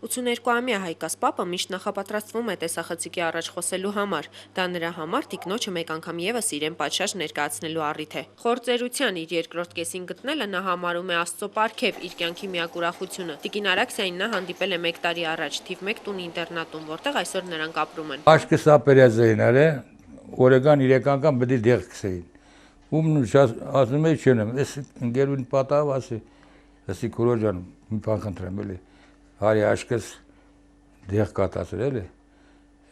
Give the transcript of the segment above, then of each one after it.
82-ամյա Հայկաս Պապը միշտ նախապատրաստվում է տեսախցիկի առաջ խոսելու համար, դա նրա համար տիկնոջը մեկ անգամ ևս իրեն պատշաճ ներկայացնելու առիթ է։ Խորձերության իր երկրորդ կեսին գտնելը նա համարում է Աստծո պարգև, իր կյանքի միակ ուրախությունը։ Տիկին Արաքսիային նա հանդիպել է 1 տարի առաջ թիվ 1 տուն ինտերնատում, որտեղ այսօր նրանք ապրում են։ Աշկս ապերյազային արե, օրեգան 3 անգամ պետք է դեղ քսեին։ Ում ասում է չեմ, ես ընկերուն պատահավ ասի, ասի քուրոջան, մի բան խնդրեմ էլի։ Հարի աշկս դեղ կատացել էլի։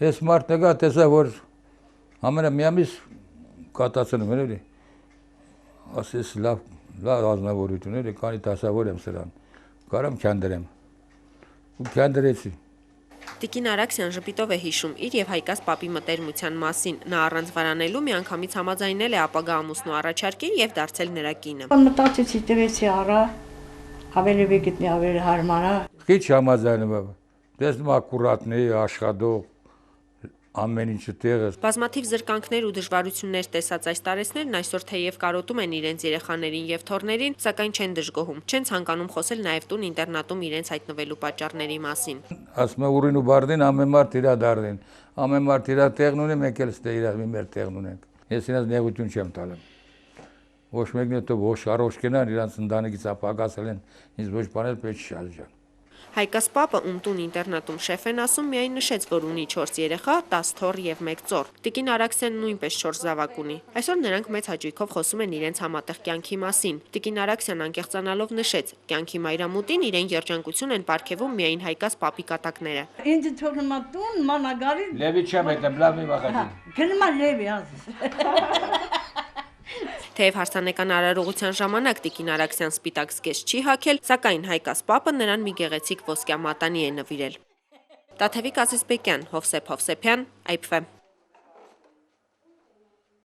Ես մարդ նկա տեսա, որ ամենը միամիս կատացնում են էլի։ Ասես լավ ազնվորություն էլի, քանի դասավոր եմ սրան։ Կարամ քանդրեմ։ Ու քանդրեցի։ Տիկին Արաքսիան ժպիտով է հիշում իր եւ Հայկաս Պապի մտերմության մասին։ Նա առանց վարանելու միանգամից համաձայնել է ապագա ամուսնու առաջարկին եւ դարձել նրա կինը։ Մտածեցի տվեցի արա, ավելի վիգիտնի ավելի հարմարա։ Քիչ համաձայնում, տեսնում ակուրատնի աշխատող ամեն ինչը տեղը։ Բազմաթիվ զրկանքներ ու դժվարություններ տեսած այս տարեցներն այսօր թեև կարոտում են իրենց երեխաներին եւ թոռներին, սակայն չեն դժգոհում, չեն ցանկանում խոսել նաեւ տուն ինտերնատում իրենց հայտնվելու պատճառների մասին։ Ասում է ուրին ու բարդին ամեն մարդ իրա դարդին, ամեն մարդ իրա տեղն ունի, մենք էլ ստե իրա մեր տեղն ունենք։ Ես իրենց նեղություն չեմ տալու։ Ոչ մեկն է դու ոչ առողջ կենան իրանց ընտանիքից ապագասել են, ինձ ոչ բանել պետք չի ալջան։ Հայկաս Պապը, ում տուն ինտերնատում շեֆ են ասում, միայն նշեց, որ ունի 4 երեխա, 10 թոռ եւ 1 ծոռ։ Տիկին Արաքսիան նույնպես 4 զավակ ունի։ Այսօր նրանք մեծ հաճույքով խոսում են իրենց համատեղ կյանքի մասին։ Տիկին Արաքսիան անկեղծանալով նշեց, կյանքի մայրամուտին իրեն երջանկություն են պարգևում միայն Հայկաս Պապի կատակները։ Ինձ թողնում է տուն, մանագարի։ Լևի չեմ եկել, լավ մի վախեցի։ Գնում է Լևի ասես։ Թեև հարսանեկան արարողության ժամանակ Տիկին Արաքսիան սպիտակ զգեստ չի հագել, սակայն Հայկաս Պապը նրան մի գեղեցիկ ոսկյա մատանի է նվիրել։ Տաթևիկ Ազիզբեկյան, Հովսեփ Հովսեփյան, IPV